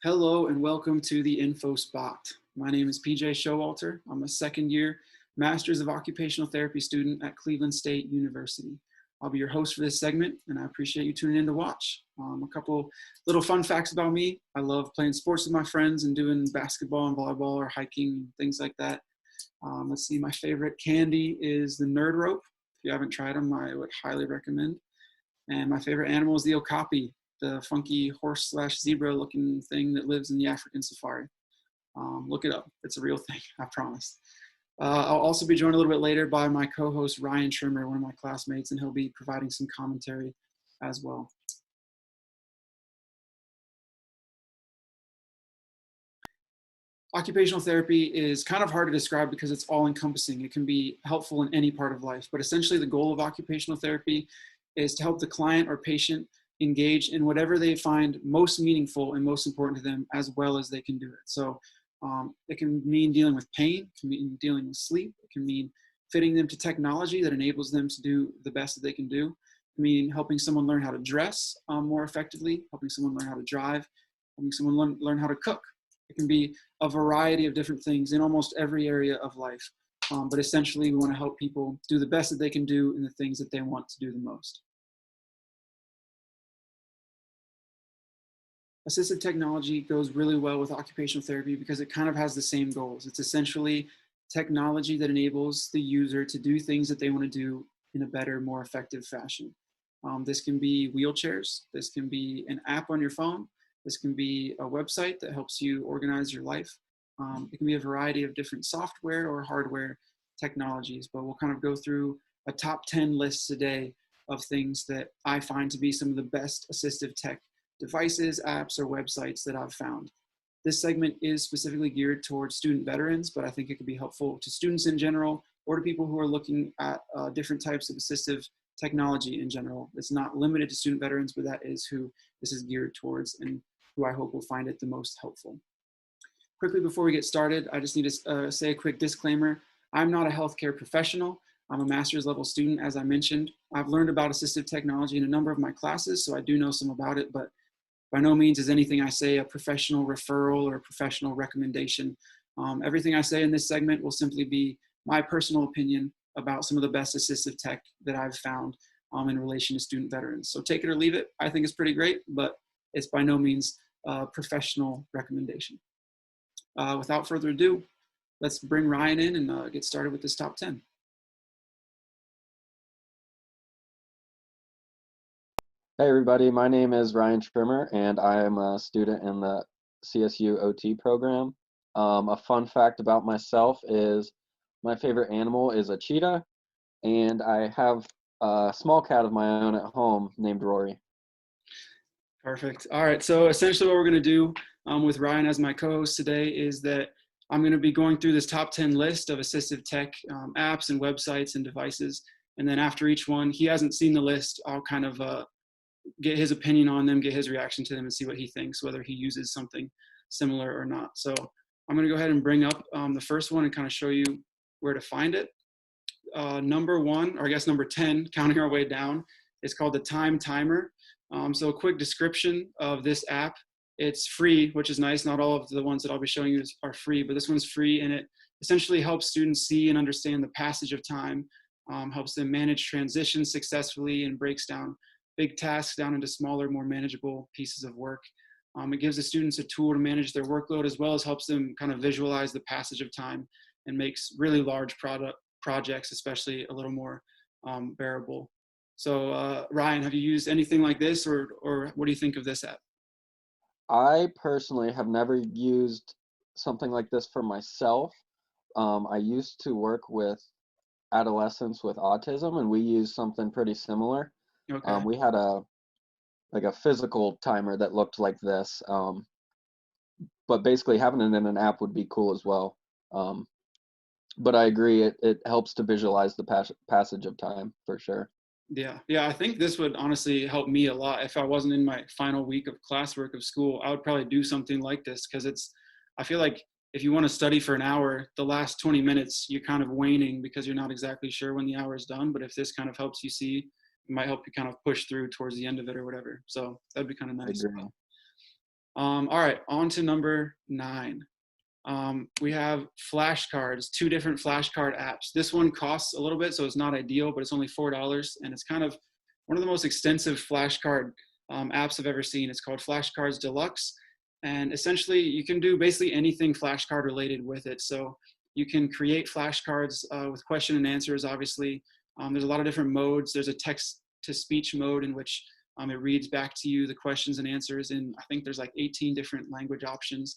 Hello and welcome to the Info Spot. My name is PJ Showalter. I'm a second year Masters of Occupational Therapy student at Cleveland State University. I'll be your host for this segment and I appreciate you tuning in to watch. A couple little fun facts about me. I love playing sports with my friends and doing basketball and volleyball or hiking, things like that. Let's see, my favorite candy is the Nerd Rope. If you haven't tried them, I would highly recommend. And my favorite animal is the okapi, the funky horse/zebra looking thing that lives in the African safari. Look it up. It's a real thing, I promise. I'll also be joined a little bit later by my co-host Ryan Trimmer, one of my classmates, and he'll be providing some commentary as well. Occupational therapy is kind of hard to describe because it's all encompassing. It can be helpful in any part of life, but essentially the goal of occupational therapy is to help the client or patient engage in whatever they find most meaningful and most important to them as well as they can do it. So it can mean dealing with pain, it can mean dealing with sleep, it can mean fitting them to technology that enables them to do the best that they can do. It can mean helping someone learn how to dress more effectively, helping someone learn how to drive, helping someone learn how to cook. It can be a variety of different things in almost every area of life. But essentially, we want to help people do the best that they can do in the things that they want to do the most. Assistive technology goes really well with occupational therapy because it kind of has the same goals. It's essentially technology that enables the user to do things that they want to do in a better, more effective fashion. This can be wheelchairs. This can be an app on your phone. This can be a website that helps you organize your life. It can be a variety of different software or hardware technologies, but we'll kind of go through a top 10 lists today of things that I find to be some of the best assistive tech devices, apps, or websites that I've found. This segment is specifically geared towards student veterans, but I think it could be helpful to students in general or to people who are looking at different types of assistive technology in general. It's not limited to student veterans, but that is who this is geared towards and who I hope will find it the most helpful. Quickly before we get started, I just need to say a quick disclaimer. I'm not a healthcare professional. I'm a master's level student, as I mentioned. I've learned about assistive technology in a number of my classes, so I do know some about it, but by no means is anything I say a professional referral or a professional recommendation. Everything I say in this segment will simply be my personal opinion about some of the best assistive tech that I've found in relation to student veterans. So take it or leave it. I think it's pretty great, but it's by no means a professional recommendation. Without further ado, let's bring Ryan in and get started with this top 10. Hey everybody, my name is Ryan Trimmer and I am a student in the CSU OT program. A fun fact about myself is my favorite animal is a cheetah and I have a small cat of my own at home named Rory. Perfect. All right, so essentially what we're gonna do with Ryan as my co-host today is that I'm gonna be going through this top 10 list of assistive tech apps and websites and devices. And then after each one, he hasn't seen the list, I'll kind of get his opinion on them, get his reaction to them, and see what he thinks, whether he uses something similar or not. So I'm going to go ahead and bring up the first one and kind of show you where to find it. Number one, or I guess number 10, counting our way down, is called the Time Timer. So a quick description of this app. It's free, which is nice. Not all of the ones that I'll be showing you are free, but this one's free, and it essentially helps students see and understand the passage of time, helps them manage transitions successfully, and breaks down big tasks down into smaller, more manageable pieces of work. It gives the students a tool to manage their workload as well as helps them kind of visualize the passage of time and makes really large projects, especially a little more bearable. So Ryan, have you used anything like this or what do you think of this app? I personally have never used something like this for myself. I used to work with adolescents with autism and we used something pretty similar. Okay. We had a physical timer that looked like this, but basically having it in an app would be cool as well. But I agree, it helps to visualize the passage of time for sure. Yeah, I think this would honestly help me a lot. If I wasn't in my final week of classwork of school, I would probably do something like this because I feel like if you want to study for an hour, the last 20 minutes, you're kind of waning because you're not exactly sure when the hour is done. But if this kind of helps you see, it might help you kind of push through towards the end of it or whatever. So that'd be kind of nice. All right, on to number 9. We have flashcards, 2 different flashcard apps. This one costs a little bit, so it's not ideal, but it's only $4, and it's kind of one of the most extensive flashcard apps I've ever seen. It's called Flashcards Deluxe, and essentially you can do basically anything flashcard related with it. So you can create flashcards with question and answers, obviously. There's a lot of different modes. There's a text-to-speech mode in which it reads back to you the questions and answers, and I think there's like 18 different language options.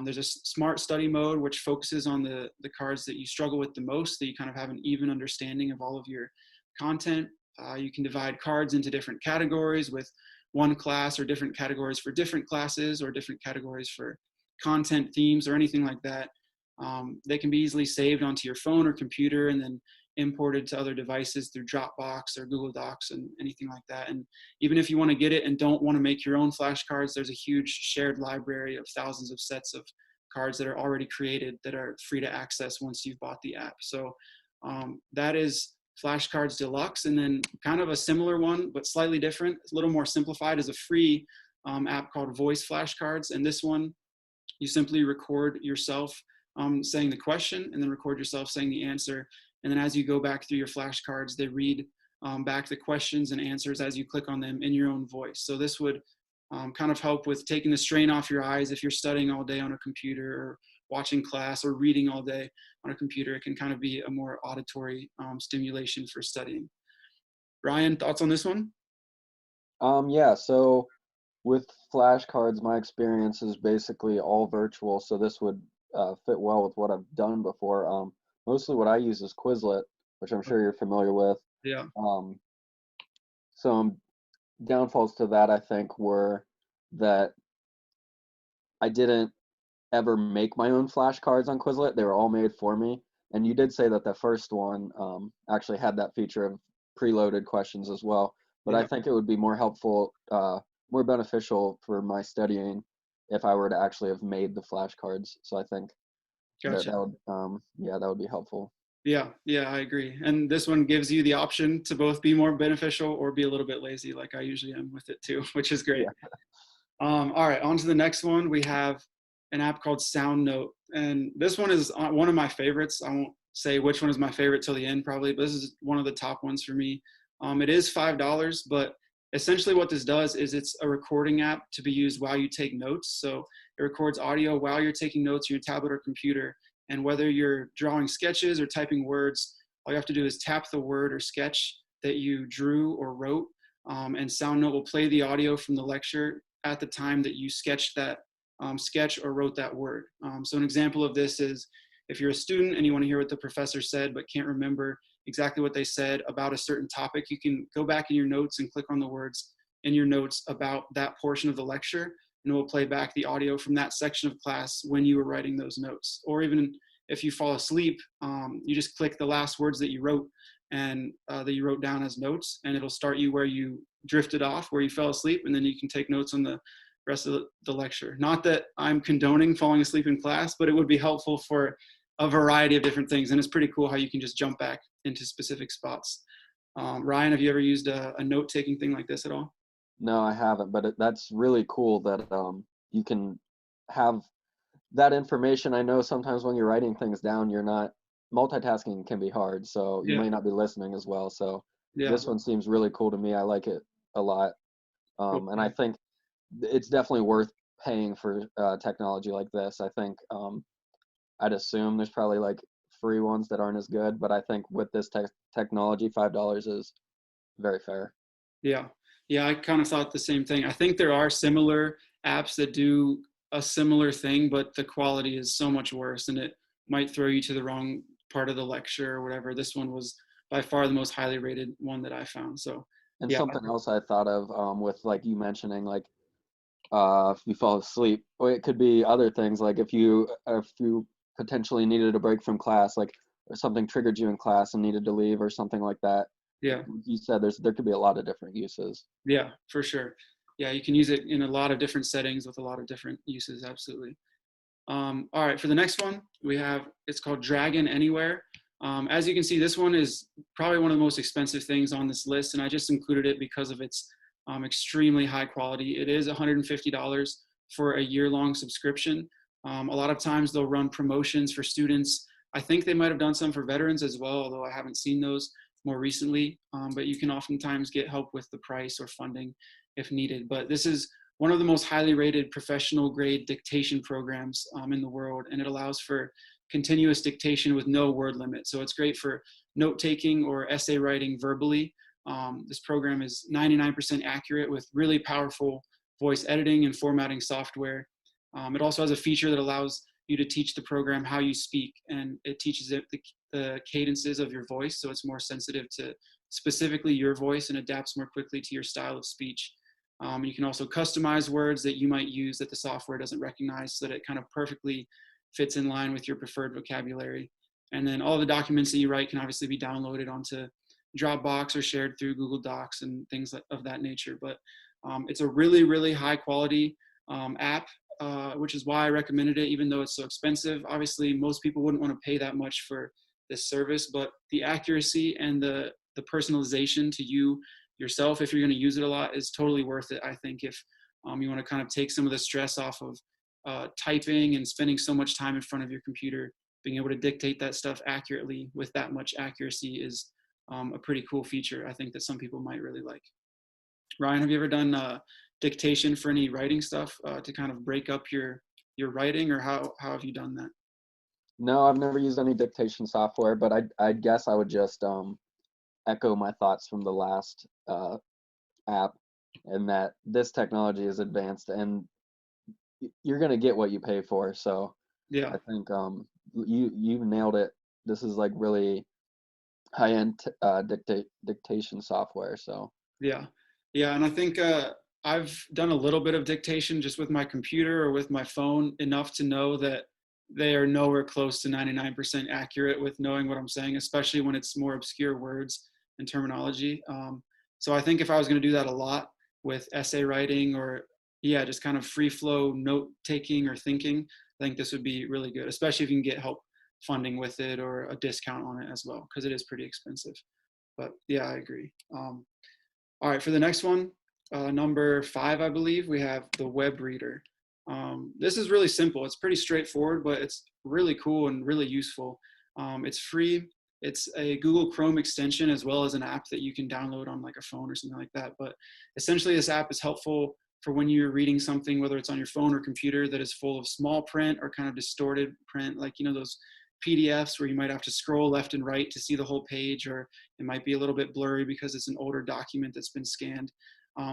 There's a smart study mode, which focuses on the cards that you struggle with the most, that you kind of have an even understanding of all of your content. You can divide cards into different categories with one class, or different categories for different classes, or different categories for content themes or anything like that. They can be easily saved onto your phone or computer and then imported to other devices through Dropbox or Google Docs and anything like that. And even if you want to get it and don't want to make your own flashcards, there's a huge shared library of thousands of sets of cards that are already created that are free to access once you've bought the app. So that is Flashcards Deluxe. And then kind of a similar one, but slightly different, a little more simplified, is a free app called Voice Flashcards. And this one, you simply record yourself saying the question and then record yourself saying the answer. And then as you go back through your flashcards, they read back the questions and answers as you click on them in your own voice. So this would kind of help with taking the strain off your eyes if you're studying all day on a computer, or watching class, or reading all day on a computer. It can kind of be a more auditory stimulation for studying. Ryan, thoughts on this one? Yeah, so with flashcards, my experience is basically all virtual, so this would fit well with what I've done before. Mostly what I use is Quizlet, which I'm sure you're familiar with. Yeah. Some downfalls to that, I think, were that I didn't ever make my own flashcards on Quizlet. They were all made for me. And you did say that the first one actually had that feature of preloaded questions as well. But Yeah. I think it would be more helpful, more beneficial for my studying if I were to actually have made the flashcards. So I think Gotcha. that would, yeah, that would be helpful. Yeah, I agree. And this one gives you the option to both be more beneficial or be a little bit lazy, like I usually am with it too, which is great. Yeah. All right, on to the next one. We have an app called Soundnote. And this one is one of my favorites. I won't say which one is my favorite till the end probably, but this is one of the top ones for me. It is $5, but essentially what this does is it's a recording app to be used while you take notes. So it records audio while you're taking notes on your tablet or computer. And whether you're drawing sketches or typing words, all you have to do is tap the word or sketch that you drew or wrote, and Soundnote will play the audio from the lecture at the time that you sketched that sketch or wrote that word. So an example of this is if you're a student and you want to hear what the professor said but can't remember exactly what they said about a certain topic, you can go back in your notes and click on the words in your notes about that portion of the lecture, and it will play back the audio from that section of class when you were writing those notes. Or even if you fall asleep, you just click the last words that you wrote and that you wrote down as notes, and it'll start you where you drifted off, where you fell asleep, and then you can take notes on the rest of the lecture. Not that I'm condoning falling asleep in class, but it would be helpful for a variety of different things. And it's pretty cool how you can just jump back into specific spots. Ryan, have you ever used a note-taking thing like this at all? No, I haven't, but that's really cool that you can have that information. I know sometimes when you're writing things down, you're not multitasking can be hard, so you Yeah, may not be listening as well. So yeah, this one seems really cool to me. I like it a lot, cool. and I think it's definitely worth paying for technology like this. I think I'd assume there's probably like free ones that aren't as good, but I think with this technology, $5 is very fair. Yeah, I kind of thought the same thing. I think there are similar apps that do a similar thing, but the quality is so much worse, and it might throw you to the wrong part of the lecture or whatever. This one was by far the most highly rated one that I found. So And yeah, something else I thought of with like you mentioning like if you fall asleep, or it could be other things like if you potentially needed a break from class, like or something triggered you in class and needed to leave or something like that. yeah, You said there could be a lot of different uses. yeah, for sure. Yeah, you can use it in a lot of different settings with a lot of different uses. Absolutely. All right, for the next one, it's called Dragon Anywhere. As you can see, this one is probably one of the most expensive things on this list, and I just included it because of its extremely high quality. It is $150 for a year-long subscription. A lot of times they'll run promotions for students. I think they might have done some for veterans as well, although I haven't seen those more recently. But you can oftentimes get help with the price or funding if needed. But this is one of the most highly rated professional grade dictation programs in the world, and it allows for continuous dictation with no word limit. So it's great for note taking or essay writing verbally. This program is 99% accurate with really powerful voice editing and formatting software. It also has a feature that allows you to teach the program how you speak, and it teaches it the cadences of your voice, so it's more sensitive to specifically your voice and adapts more quickly to your style of speech. You can also customize words that you might use that the software doesn't recognize, so that it kind of perfectly fits in line with your preferred vocabulary. And then all the documents that you write can obviously be downloaded onto Dropbox or shared through Google Docs and things of that nature. But it's a really, really high quality app, which is why I recommended it, even though it's so expensive. Obviously, most people wouldn't want to pay that much for this service, but the accuracy and the personalization to you yourself, if you're going to use it a lot, is totally worth it. I think if you want to kind of take some of the stress off of typing and spending so much time in front of your computer, being able to dictate that stuff accurately with that much accuracy is a pretty cool feature, I think, that some people might really like. Ryan, have you ever done dictation for any writing stuff to kind of break up your writing, or how have you done that? No, I've never used any dictation software, but I guess I would just echo my thoughts from the last app, and that this technology is advanced and you're going to get what you pay for. So Yeah. I think you nailed it. This is like really high-end dictation software. So Yeah. And I think I've done a little bit of dictation just with my computer or with my phone, enough to know that they are nowhere close to 99% accurate with knowing what I'm saying, especially when it's more obscure words and terminology. So I think if I was going to do that a lot with essay writing, or just kind of free flow note taking or thinking, I think this would be really good, especially if you can get help funding with it or a discount on it as well, because it is pretty expensive. But yeah, I agree. All right, for the next one, number 5, I believe, we have the WebReader. This is really simple. It's pretty straightforward, but it's really cool and really useful. It's free. It's a Google Chrome extension, as well as an app that you can download on like a phone or something like that. But essentially, this app is helpful for when you're reading something, whether it's on your phone or computer, that is full of small print or kind of distorted print, like, those PDFs where you might have to scroll left and right to see the whole page, or it might be a little bit blurry because it's an older document that's been scanned.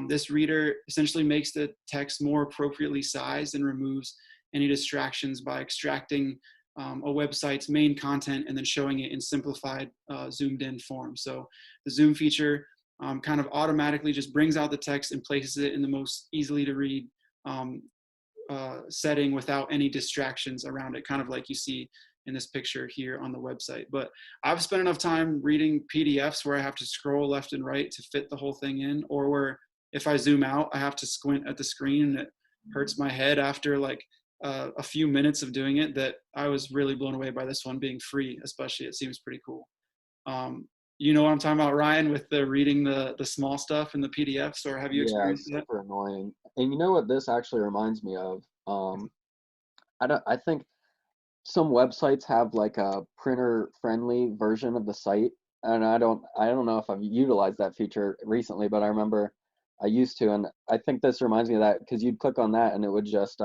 This reader essentially makes the text more appropriately sized and removes any distractions by extracting a website's main content and then showing it in simplified, zoomed in form. So the zoom feature kind of automatically just brings out the text and places it in the most easily to read setting without any distractions around it, kind of like you see in this picture here on the website. But I've spent enough time reading PDFs where I have to scroll left and right to fit the whole thing in, or where if I zoom out, I have to squint at the screen and it hurts my head after like a few minutes of doing it, that I was really blown away by this one being free, especially. It seems pretty cool. You know what I'm talking about, Ryan, with the reading the small stuff in the PDFs, or have you yeah, experienced it's that? super annoying. And you know what this actually reminds me of? I think some websites have like a printer friendly version of the site, and I don't know if I've utilized that feature recently, but I remember I used to, and I think this reminds me of that, because you'd click on that and it would just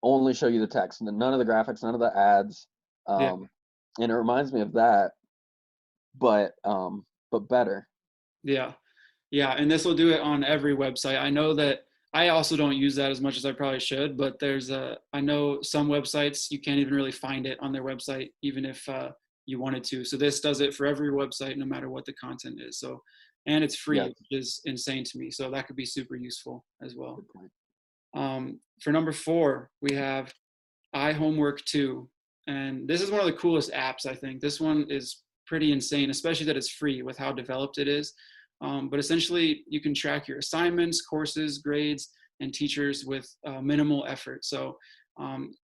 only show you the text, none of the graphics, none of the ads. Yeah. And it reminds me of that, but better. Yeah. And this will do it on every website. I know that I also don't use that as much as I probably should, but I know some websites you can't even really find it on their website, even if you wanted to. So this does it for every website, no matter what the content is. So, and it's free, Yeah. which is insane to me. So that could be super useful as well. Good point. For number 4, we have iHomework 2. And this is one of the coolest apps, I think. This one is pretty insane, especially that it's free with how developed it is. But essentially, you can track your assignments, courses, grades, and teachers with minimal effort. So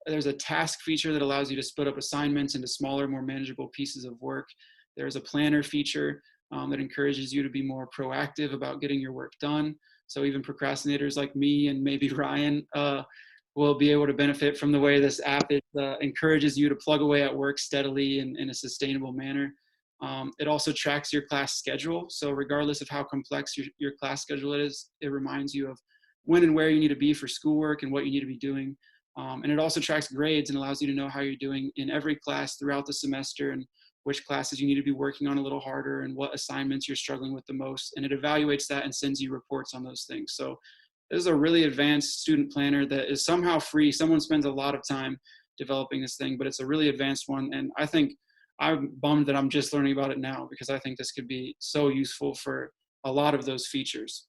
there's a task feature that allows you to split up assignments into smaller, more manageable pieces of work. There's a planner feature that encourages you to be more proactive about getting your work done. So even procrastinators like me and maybe Ryan will be able to benefit from the way this app encourages you to plug away at work steadily and in a sustainable manner. It also tracks your class schedule. So regardless of how complex your class schedule is, it reminds you of when and where you need to be for schoolwork and what you need to be doing. And it also tracks grades and allows you to know how you're doing in every class throughout the semester and which classes you need to be working on a little harder and what assignments you're struggling with the most. And it evaluates that and sends you reports on those things. So this is a really advanced student planner that is somehow free. Someone spends a lot of time developing this thing, but it's a really advanced one. And I think I'm bummed that I'm just learning about it now because I think this could be so useful for a lot of those features.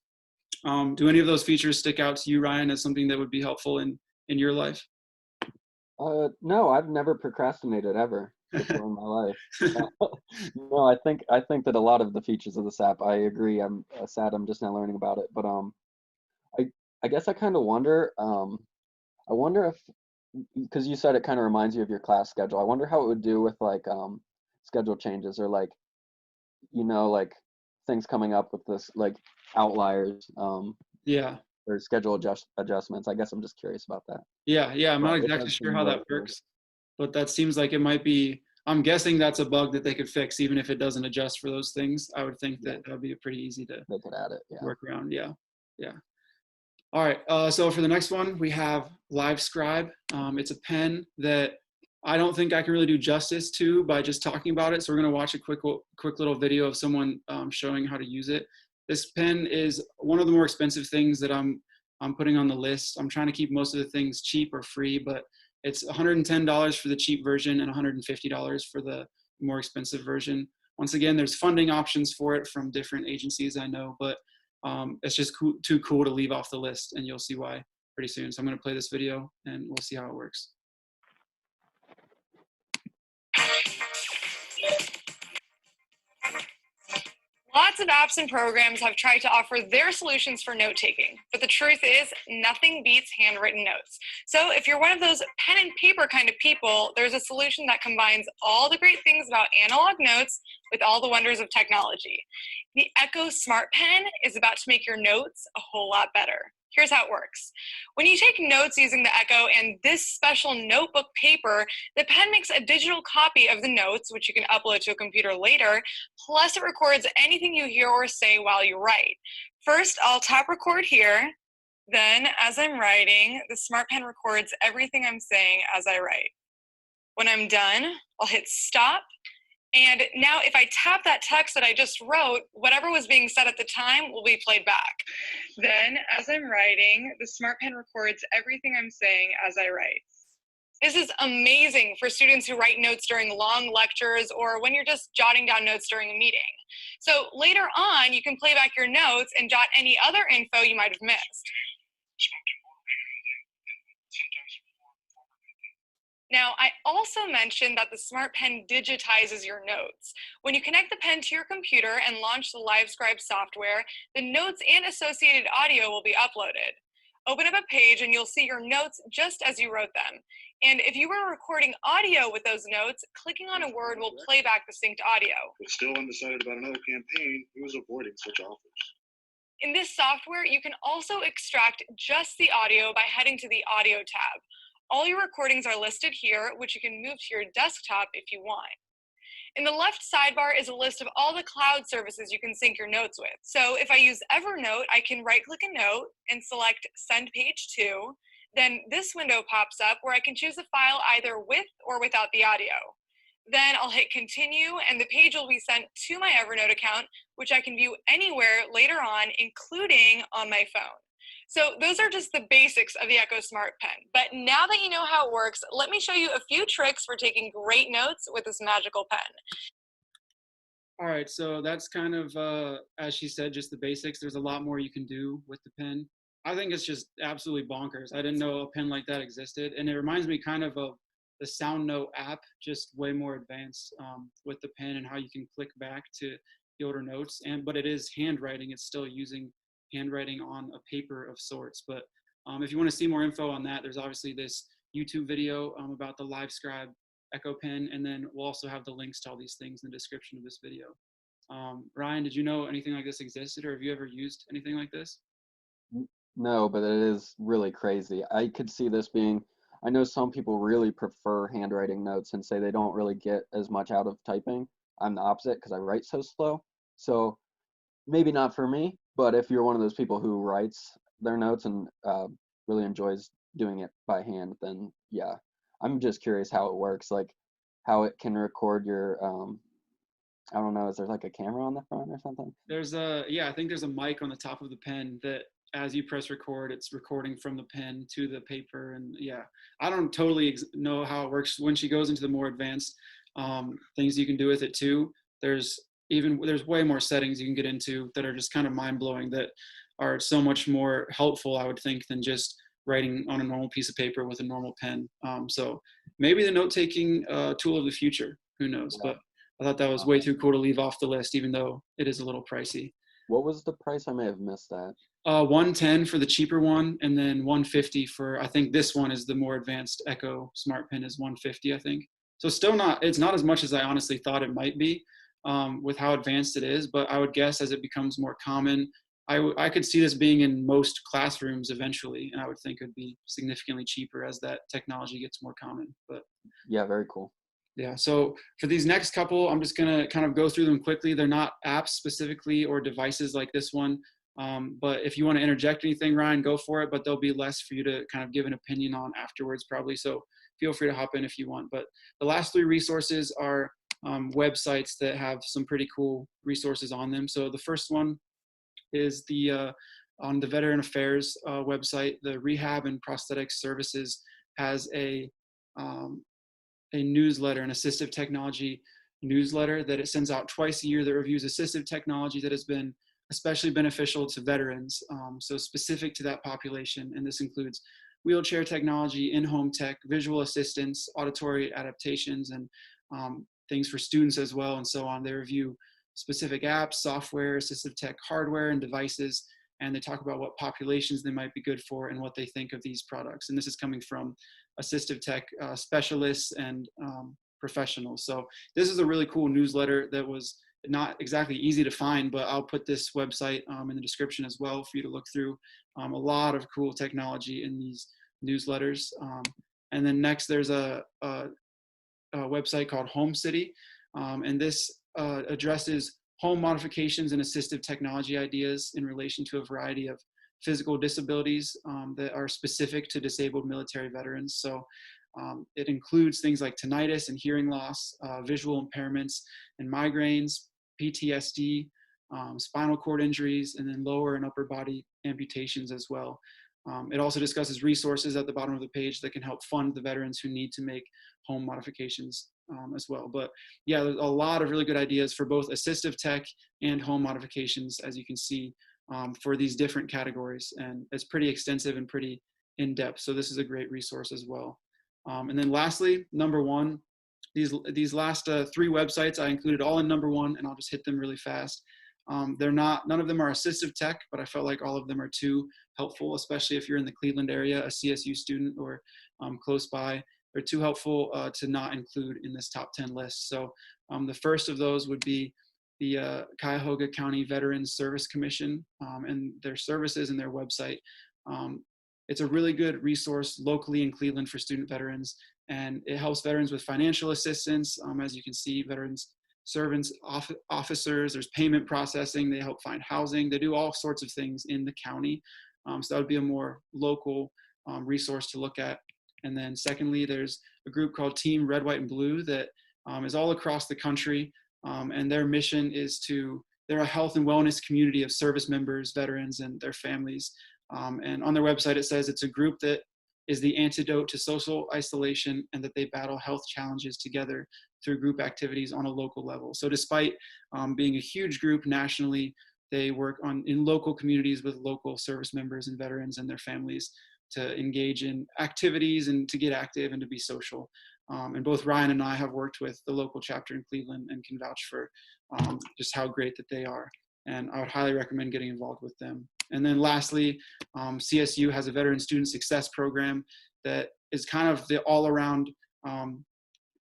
Do any of those features stick out to you, Ryan, as something that would be helpful in your life? No, I've never procrastinated ever before in my life. No, I think that a lot of the features of this app, I agree. I'm sad I'm just now learning about it, but I guess I kind of wonder. I wonder if, because you said it kind of reminds you of your class schedule. I wonder how it would do with like schedule changes or like like things coming up with this like outliers. Yeah. Or schedule adjustments. I guess I'm just curious about that. Yeah. I'm not But it exactly does sure seem how really that cool. works, but that seems like it might be. I'm guessing that's a bug that they could fix, even if it doesn't adjust for those things. I would think that would be pretty easy to They could add it. Yeah. work around. Yeah. All right. So for the next one, we have Livescribe. It's a pen that I don't think I can really do justice to by just talking about it. So we're going to watch a quick little video of someone showing how to use it. This pen is one of the more expensive things that I'm putting on the list. I'm trying to keep most of the things cheap or free, but it's $110 for the cheap version and $150 for the more expensive version. Once again, there's funding options for it from different agencies I know, but it's just too cool to leave off the list, and you'll see why pretty soon. So I'm going to play this video and we'll see how it works. Lots of apps and programs have tried to offer their solutions for note-taking, but the truth is nothing beats handwritten notes. So if you're one of those pen and paper kind of people, there's a solution that combines all the great things about analog notes with all the wonders of technology. The Echo Smartpen is about to make your notes a whole lot better. Here's how it works. When you take notes using the Echo and this special notebook paper, the pen makes a digital copy of the notes, which you can upload to a computer later, plus it records anything you hear or say while you write. First, I'll tap record here. Then, as I'm writing, the Smartpen records everything I'm saying as I write. When I'm done, I'll hit stop. And now if I tap that text that I just wrote, whatever was being said at the time will be played back. Then, as I'm writing, the Smartpen records everything I'm saying as I write. This is amazing for students who write notes during long lectures or when you're just jotting down notes during a meeting. So later on, you can play back your notes and jot any other info you might have missed. Now, I also mentioned that the Smartpen digitizes your notes. When you connect the pen to your computer and launch the Livescribe software, the notes and associated audio will be uploaded. Open up a page and you'll see your notes just as you wrote them. And if you were recording audio with those notes, clicking on a word will play back the synced audio. But still undecided about another campaign, he was avoiding such offers. In this software, you can also extract just the audio by heading to the Audio tab. All your recordings are listed here, which you can move to your desktop if you want. In the left sidebar is a list of all the cloud services you can sync your notes with. So if I use Evernote, I can right-click a note and select Send Page To. Then this window pops up where I can choose a file either with or without the audio. Then I'll hit Continue, and the page will be sent to my Evernote account, which I can view anywhere later on, including on my phone. So those are just the basics of the Echo Smart Pen. But now that you know how it works, let me show you a few tricks for taking great notes with this magical pen. All right, so that's kind of, as she said, just the basics. There's a lot more you can do with the pen. I think it's just absolutely bonkers. I didn't know a pen like that existed. And it reminds me kind of the Soundnote app, just way more advanced with the pen and how you can click back to the older notes. But it is handwriting. It's still using handwriting on a paper of sorts. But if you want to see more info on that, there's obviously this YouTube video about the Livescribe Echo Pen, and then we'll also have the links to all these things in the description of this video. Ryan, did you know anything like this existed, or have you ever used anything like this? No, but it is really crazy. I could see this being, I know some people really prefer handwriting notes and say they don't really get as much out of typing. I'm the opposite because I write so slow. So maybe not for me, but if you're one of those people who writes their notes and really enjoys doing it by hand, then yeah. I'm just curious how it works, like how it can record your, I don't know, is there like a camera on the front or something? I think there's a mic on the top of the pen that as you press record, it's recording from the pen to the paper. And yeah, I don't totally know how it works. When she goes into the more advanced things you can do with it too, there's way more settings you can get into that are just kind of mind blowing, that are so much more helpful, I would think, than just writing on a normal piece of paper with a normal pen. So maybe the note taking tool of the future, who knows? Yeah. But I thought that was way too cool to leave off the list, even though it is a little pricey. What was the price? I may have missed that. 110 for the cheaper one, and then 150 for, I think this one is the more advanced Echo Smart Pen is 150, I think. So still it's not as much as I honestly thought it might be with how advanced it is, but I would guess as it becomes more common, I could see this being in most classrooms eventually, and I would think it would be significantly cheaper as that technology gets more common. But yeah, very cool. Yeah, so for these next couple, I'm just gonna kind of go through them quickly. They're not apps specifically or devices like this one, but if you want to interject anything, Ryan, go for it, but there'll be less for you to kind of give an opinion on afterwards probably, so feel free to hop in if you want. But the last three resources are websites that have some pretty cool resources on them. So the first one is on the Veteran Affairs website. The Rehab and Prosthetic Services has a newsletter, an Assistive Technology newsletter that it sends out twice a year that reviews assistive technology that has been especially beneficial to veterans, so specific to that population. And this includes wheelchair technology, in-home tech, visual assistance, auditory adaptations, and things for students as well, and so on. They review specific apps, software, assistive tech hardware, and devices, and they talk about what populations they might be good for and what they think of these products. And this is coming from assistive tech specialists and professionals. So this is a really cool newsletter that was not exactly easy to find, but I'll put this website in the description as well for you to look through. A lot of cool technology in these newsletters. And then next there's a website called Homecity, and this addresses home modifications and assistive technology ideas in relation to a variety of physical disabilities that are specific to disabled military veterans. So it includes things like tinnitus and hearing loss, visual impairments and migraines, PTSD, spinal cord injuries, and then lower and upper body amputations as well. It also discusses resources at the bottom of the page that can help fund the veterans who need to make home modifications as well. But yeah, there's a lot of really good ideas for both assistive tech and home modifications, as you can see, for these different categories. And it's pretty extensive and pretty in-depth. So this is a great resource as well. And then lastly, number one, these last three websites I included all in number one, and I'll just hit them really fast. None of them are assistive tech, but I felt like all of them are too helpful, especially if you're in the Cleveland area, a CSU student, or close by. They're too helpful to not include in this top 10 list. So the first of those would be the Cuyahoga County Veterans Service Commission and their services and their website. It's a really good resource locally in Cleveland for student veterans, and it helps veterans with financial assistance. As you can see, veterans, servants, officers, there's payment processing, they help find housing, they do all sorts of things in the county. So that would be a more local resource to look at. And then secondly, there's a group called Team Red, White, and Blue that is all across the country. And their mission is they're a health and wellness community of service members, veterans, and their families. And on their website, it says it's a group that is the antidote to social isolation and that they battle health challenges together through group activities on a local level. So despite being a huge group nationally, they work in local communities with local service members and veterans and their families to engage in activities and to get active and to be social. And both Ryan and I have worked with the local chapter in Cleveland and can vouch for just how great that they are. And I would highly recommend getting involved with them. And then lastly, CSU has a Veteran Student Success Program that is kind of the all-around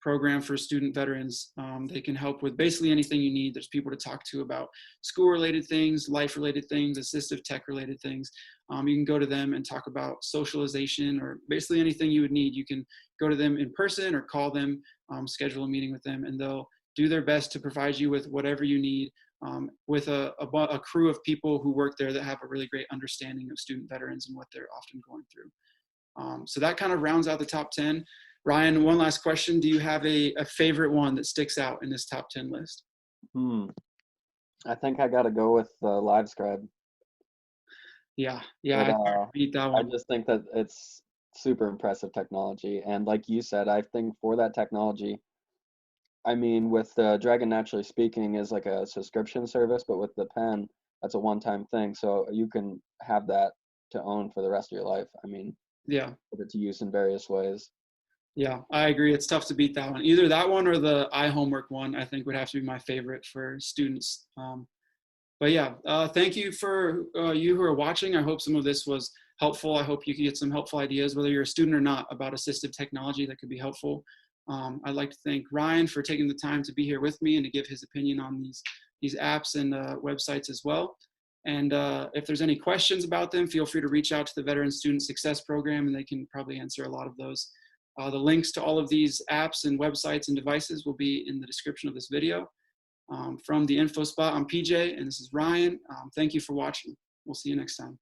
program for student veterans. They can help with basically anything you need. There's people to talk to about school-related things, life-related things, assistive tech-related things. You can go to them and talk about socialization or basically anything you would need. You can go to them in person or call them, schedule a meeting with them, and they'll do their best to provide you with whatever you need, with a crew of people who work there that have a really great understanding of student veterans and what they're often going through. So that kind of rounds out the top 10. Ryan, one last question. Do you have a favorite one that sticks out in this top 10 list? I think I got to go with Livescribe. Yeah, But, I beat that one. I just think that it's super impressive technology. And like you said, I think for that technology, I mean, with Dragon Naturally Speaking is like a subscription service, but with the pen, that's a one-time thing. So you can have that to own for the rest of your life. I mean, Yeah. put it to use in various ways. Yeah, I agree. It's tough to beat that one. Either that one or the iHomework one, I think would have to be my favorite for students. But yeah, thank you for you who are watching. I hope some of this was helpful. I hope you can get some helpful ideas, whether you're a student or not, about assistive technology that could be helpful. I'd like to thank Ryan for taking the time to be here with me and to give his opinion on these apps and websites as well. And if there's any questions about them, feel free to reach out to the Veteran Student Success Program, and they can probably answer a lot of those. The links to all of these apps and websites and devices will be in the description of this video. From the info spot, I'm PJ, and this is Ryan. Thank you for watching. We'll see you next time.